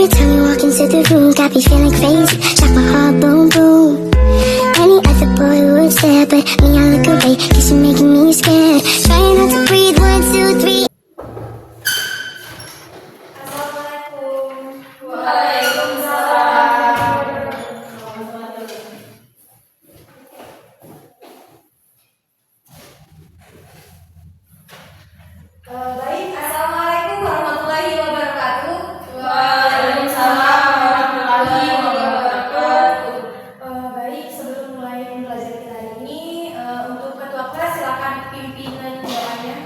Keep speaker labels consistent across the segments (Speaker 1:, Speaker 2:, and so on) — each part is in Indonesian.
Speaker 1: time you walk into the room, got me feeling crazy, shock my heart, boom, boom. Any other boy would stare, but me, I look away, cause you're making me scared. Trying not to breathe, 1, 2, 3.
Speaker 2: Assalamualaikum. Waalaikumsalam. Baik, assalamualaikum warahmatullahi wabarakatuh. Waalaikumsalam warahmatullahi wabarakatuh. Baik, sebelum mulai belajar kita hari ini, untuk ketua kelas silakan pimpinan doanya.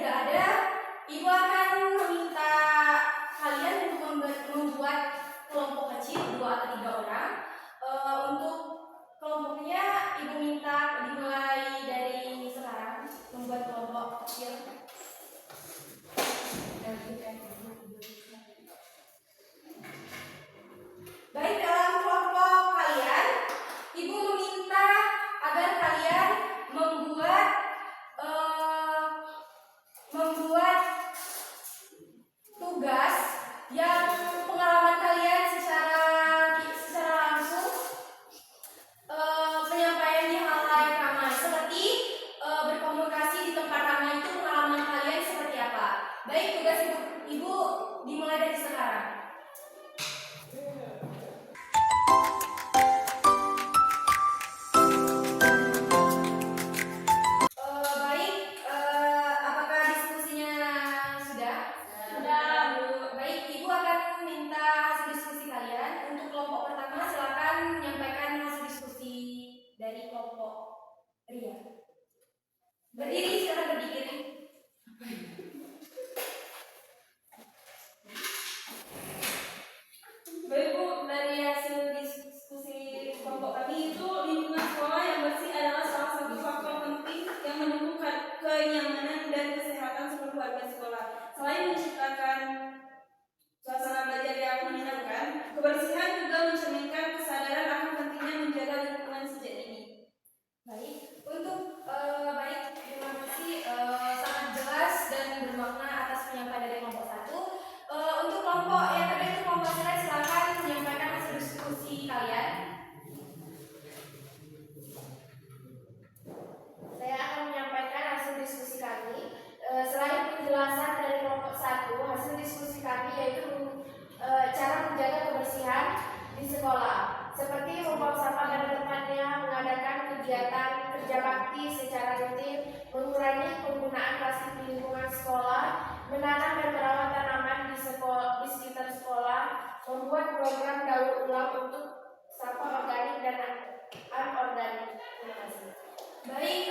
Speaker 2: tidak ada, Ibu akan meminta kalian untuk membuat kelompok kecil 2 atau 3 orang. Untuk kelompoknya Ibu minta dimulai dari sekarang membuat kelompok kecil. Baik, dalam kelompok kalian, Ibu meminta agar kalian membuat tugas yang pengalaman kalian secara langsung, penyampaian di halayak ramai seperti berkomunikasi di tempat ramai itu pengalaman kalian seperti apa. Baik, tugas Ibu dimulai dari sekarang. Apakah diskusinya sudah? Sudah, Bu. Baik, Ibu akan minta hasil diskusi kalian. Untuk kelompok pertama, silakan menyampaikan hasil diskusi dari kelompok Ria. Berdiri, silakan berdiri.
Speaker 3: Baik Bu, dari hasil diskusi kelompok kami itu lingkungan sekolah yang bersih adalah salah satu faktor penting yang mendukung kenyamanan dan kesehatan seluruh warga sekolah. Selain menciptakan suasana belajar yang menyenangkan, kebersihan juga mencerminkan kesadaran akan pentingnya menjaga lingkungan sejak dini.
Speaker 2: Baik, baik, terima kasih, sangat jelas dan bermakna atas penyampaian dari kelompok 1. Untuk kelompok yang kedua itu kelompok silat, silakan menyampaikan hasil diskusi kalian.
Speaker 4: Saya akan menyampaikan hasil diskusi kami. Selain penjelasan dari kelompok 1, hasil diskusi kami yaitu cara menjaga kebersihan di sekolah, seperti membuang sampah pada tempatnya, mengadakan kegiatan kerja bakti secara rutin, mengurangi penggunaan plastik di lingkungan sekolah, menanam dan merawat tanaman di sekitar sekolah, membuat program daur ulang untuk sampah organik dan anorganik. Terima kasih.
Speaker 2: Baik,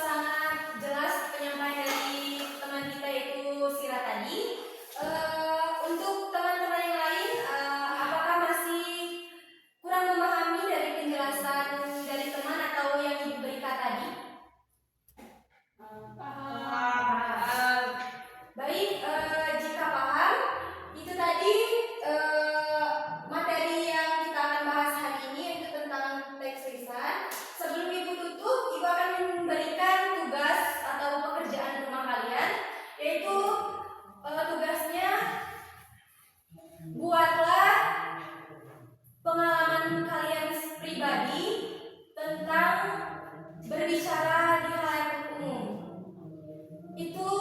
Speaker 2: sangat jelas penyampaian dari teman kita itu Sira tadi. Untuk teman-teman yang lain, apakah masih kurang memahami dari penjelasan dari teman atau yang Ibu berikan tadi? Paham. Baik, jika paham, itu tadi materi yang kita akan bahas hari ini yaitu tentang teks lisan. Sebelum Ibu tutup, Ibu akan memberikan tugas atau pekerjaan rumah kalian, yaitu tugasnya buatlah pengalaman kalian pribadi tentang berbicara di halayak umum. Itu